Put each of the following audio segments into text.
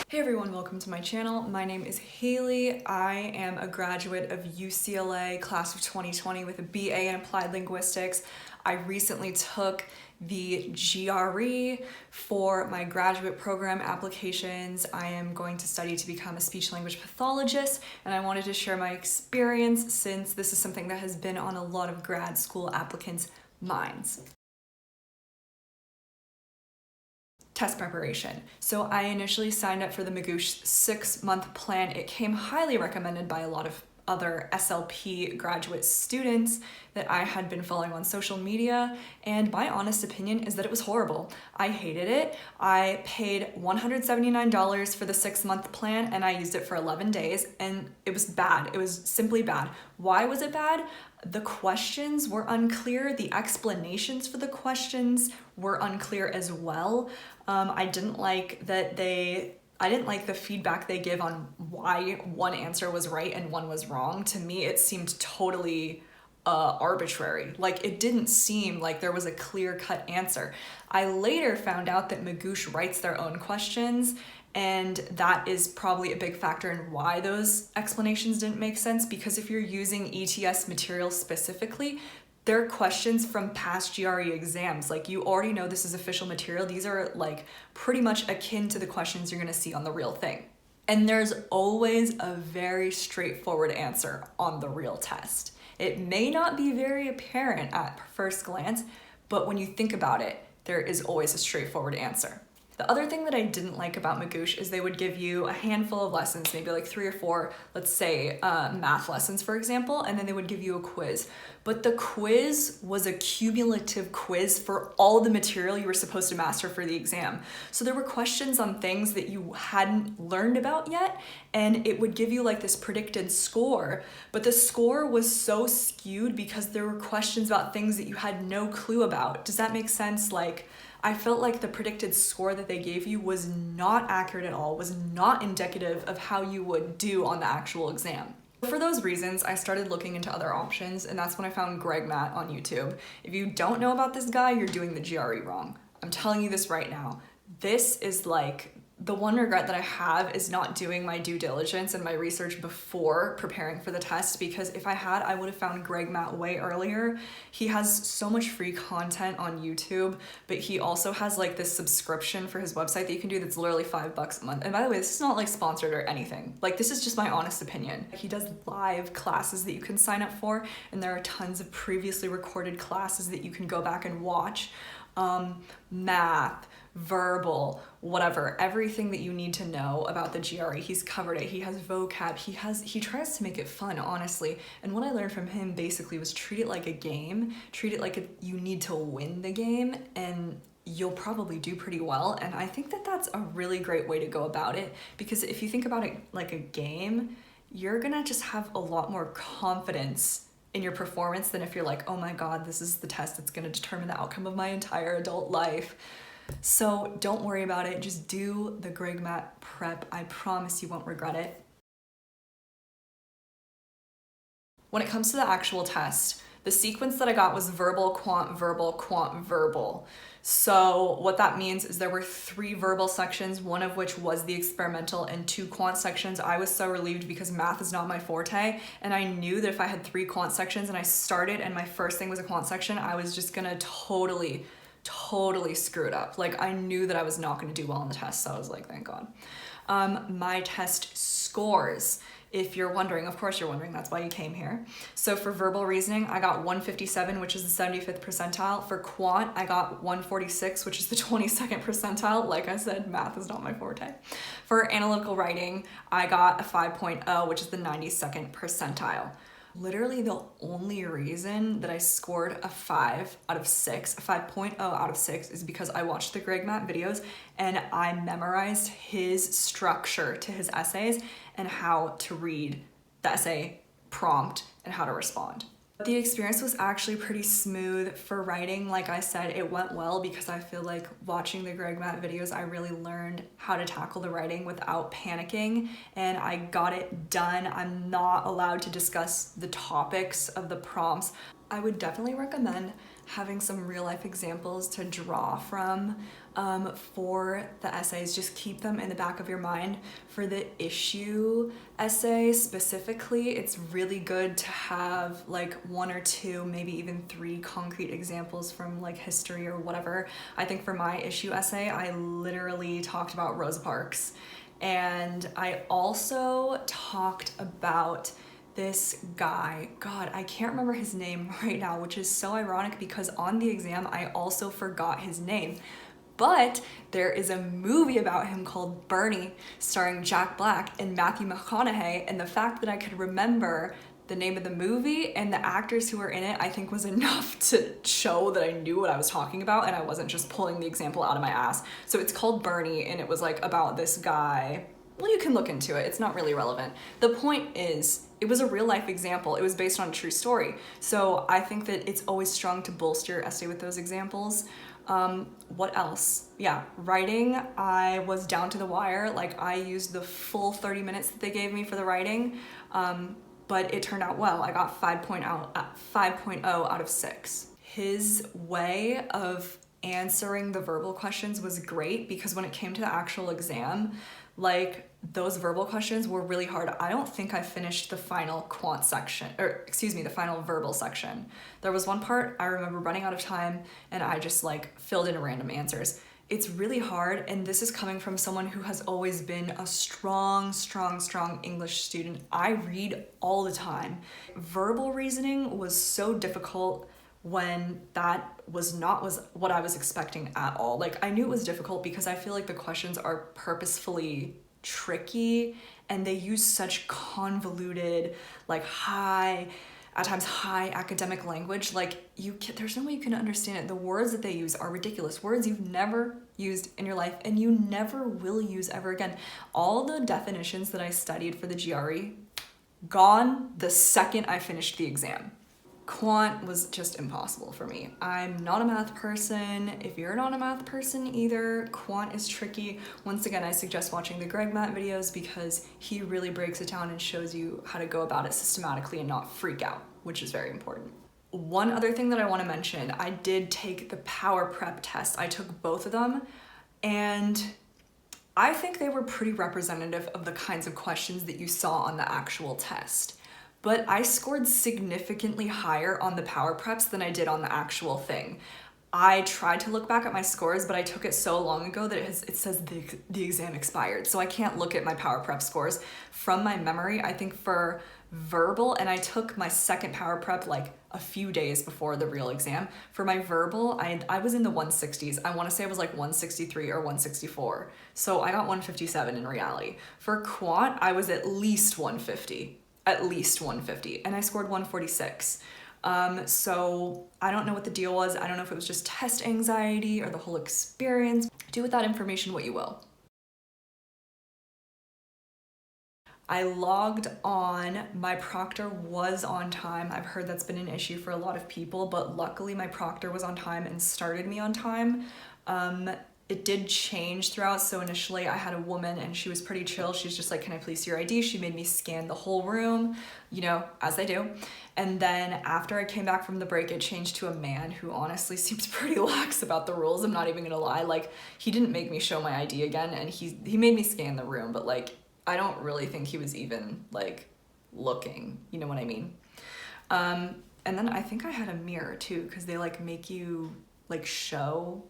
Hey everyone, welcome to my channel. My name is Hailey. I am a graduate of UCLA, class of 2020 with a BA in Applied Linguistics. I recently took the GRE for my graduate program applications. I am going to study to become a speech-language pathologist, and I wanted to share my experience since this is something that has been on a lot of grad school applicants' minds. Test preparation. So I initially signed up for the Magoosh 6-month plan. It came highly recommended by a lot of other SLP graduate students that I had been following on social media, and my honest opinion is that it was horrible. I hated it. I paid $179 for the 6-month plan and I used it for 11 days and it was bad. It was simply bad. Why was it bad? The questions were unclear. The explanations for the questions were unclear as well. I didn't like the feedback they give on why one answer was right and one was wrong. To me, it seemed totally arbitrary. Like, it didn't seem like there was a clear-cut answer. I later found out that Magoosh writes their own questions, and that is probably a big factor in why those explanations didn't make sense, because if you're using ETS material specifically, they're questions from past GRE exams. Like, you already know this is official material. These are like pretty much akin to the questions you're gonna see on the real thing. And there's always a very straightforward answer on the real test. It may not be very apparent at first glance, but when you think about it, there is always a straightforward answer. The other thing that I didn't like about Magoosh is they would give you a handful of lessons, maybe like 3 or 4, let's say math lessons, for example, and then they would give you a quiz. But the quiz was a cumulative quiz for all the material you were supposed to master for the exam. So there were questions on things that you hadn't learned about yet, and it would give you like this predicted score, but the score was so skewed because there were questions about things that you had no clue about. Does that make sense? Like, I felt like the predicted score that they gave you was not accurate at all, was not indicative of how you would do on the actual exam. For those reasons, I started looking into other options, and that's when I found Greg Matt on YouTube. If you don't know about this guy, you're doing the GRE wrong. I'm telling you this right now. This is like, the one regret that I have is not doing my due diligence and my research before preparing for the test, because if I had, I would have found Greg Matt way earlier. He has so much free content on YouTube, but he also has like this subscription for his website that you can do that's literally $5 a month. And by the way, this is not like sponsored or anything. Like, this is just my honest opinion. He does live classes that you can sign up for, and there are tons of previously recorded classes that you can go back and watch. Math, verbal, whatever, everything that you need to know about the GRE, he's covered it. He has vocab, he tries to make it fun, honestly. And what I learned from him basically was treat it like a game, treat it like you need to win the game, and you'll probably do pretty well. And I think that that's a really great way to go about it, because if you think about it like a game, you're gonna just have a lot more confidence in your performance than if you're like, oh my God, this is the test that's gonna determine the outcome of my entire adult life. So don't worry about it, just do the Greg Matt prep. I promise you won't regret it. When it comes to the actual test, the sequence that I got was verbal, quant, verbal, quant, verbal. So what that means is there were 3 verbal sections, one of which was the experimental, and 2 quant sections. I was so relieved because math is not my forte, and I knew that if I had 3 quant sections and I started and my first thing was a quant section, I was just gonna totally screw it up. Like, I knew that I was not gonna do well on the test, so I was like, thank God. My test scores, if you're wondering, of course you're wondering, that's why you came here. So for verbal reasoning, I got 157, which is the 75th percentile. For quant, I got 146, which is the 22nd percentile. Like I said, math is not my forte. For analytical writing, I got a 5.0, which is the 92nd percentile. Literally the only reason that I scored a 5 out of 6, a 5.0 out of 6, is because I watched the Greg Matt videos and I memorized his structure to his essays and how to read the essay prompt and how to respond. The experience was actually pretty smooth. For writing, like I said, it went well because I feel like watching the Greg Matt videos, I really learned how to tackle the writing without panicking, and I got it done. I'm not allowed to discuss the topics of the prompts I would definitely recommend having some real life examples to draw from for the essays. Just keep them in the back of your mind. For the issue essay specifically, it's really good to have like 1 or 2, maybe even 3 concrete examples from like history or whatever. I think for my issue essay, I literally talked about Rosa Parks. And I also talked about this guy, God, I can't remember his name right now, which is so ironic because on the exam, I also forgot his name. But there is a movie about him called Bernie, starring Jack Black and Matthew McConaughey, and the fact that I could remember the name of the movie and the actors who were in it, I think was enough to show that I knew what I was talking about and I wasn't just pulling the example out of my ass. So it's called Bernie, and it was like about this guy. Well, you can look into it. It's not really relevant. The point is, it was a real life example. It was based on a true story. So I think that it's always strong to bolster your essay with those examples. What else? Yeah, writing, I was down to the wire. Like, I used the full 30 minutes that they gave me for the writing, but it turned out well. I got 5.0 out of 6. His way of answering the verbal questions was great because when it came to the actual exam, like, those verbal questions were really hard. I don't think I finished the final quant section, the final verbal section. There was one part I remember running out of time and I just like filled in random answers. It's really hard, and this is coming from someone who has always been a strong English student. I read all the time. Verbal reasoning was so difficult when that was not what I was expecting at all. Like, I knew it was difficult because I feel like the questions are purposefully tricky and they use such convoluted, like at times high academic language. Like, there's no way you can understand it. The words that they use are ridiculous. Words you've never used in your life and you never will use ever again. All the definitions that I studied for the GRE, gone the second I finished the exam. Quant was just impossible for me. I'm not a math person. If you're not a math person either, quant is tricky. Once again, I suggest watching the Greg Matt videos because he really breaks it down and shows you how to go about it systematically and not freak out, which is very important. One other thing that I want to mention, I did take the power prep test. I took both of them, and I think they were pretty representative of the kinds of questions that you saw on the actual test. But I scored significantly higher on the power preps than I did on the actual thing. I tried to look back at my scores, but I took it so long ago that it says the exam expired. So I can't look at my power prep scores. From my memory, I think for verbal, and I took my second power prep like a few days before the real exam. For my verbal, I was in the 160s. I want to say I was like 163 or 164. So I got 157 in reality. For quant, I was at least 150. And I scored 146. So I don't know what the deal was. I don't know if it was just test anxiety or the whole experience. Do with that information what you will. I logged on. My proctor was on time. I've heard that's been an issue for a lot of people, but luckily my proctor was on time and started me on time. It did change throughout. So initially I had a woman and she was pretty chill. She's just like, "Can I please see your ID?" She made me scan the whole room, you know, as they do. And then after I came back from the break, it changed to a man who honestly seems pretty lax about the rules. I'm not even gonna lie. Like, he didn't make me show my ID again, and he made me scan the room, but like, I don't really think he was even like looking, you know what I mean? And then I think I had a mirror too, because they like make you like show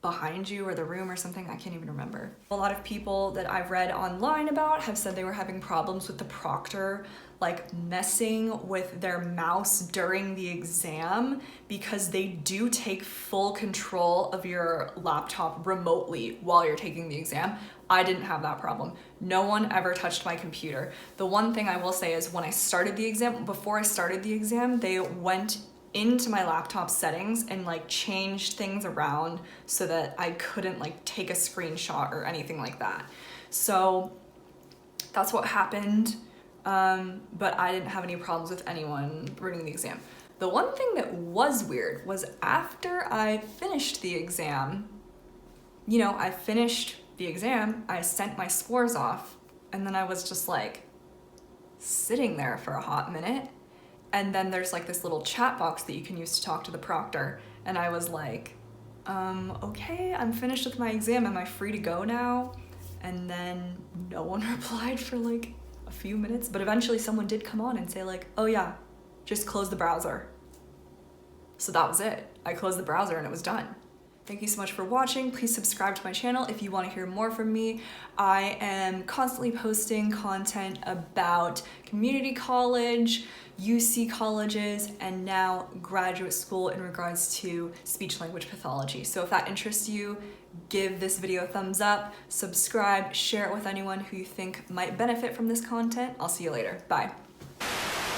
behind you or the room or something. I can't even remember. A lot of people that I've read online about have said they were having problems with the proctor like messing with their mouse during the exam because they do take full control of your laptop remotely while you're taking the exam. I didn't have that problem. No one ever touched my computer. The one thing I will say is when I started the exam, before I started the exam, they went into my laptop settings and like changed things around so that I couldn't like take a screenshot or anything like that. So that's what happened. But I didn't have any problems with anyone running the exam. The one thing that was weird was after I finished the exam, you know, I finished the exam, I sent my scores off, and then I was just like sitting there for a hot minute. And then there's like this little chat box that you can use to talk to the proctor. And I was like, okay, I'm finished with my exam. Am I free to go now? And then no one replied for like a few minutes, but eventually someone did come on and say like, oh yeah, just close the browser. So that was it. I closed the browser and it was done. Thank you so much for watching. Please subscribe to my channel if you want to hear more from me. I am constantly posting content about community college, UC colleges, and now graduate school in regards to speech-language pathology. So if that interests you, give this video a thumbs up, subscribe, share it with anyone who you think might benefit from this content. I'll see you later. Bye.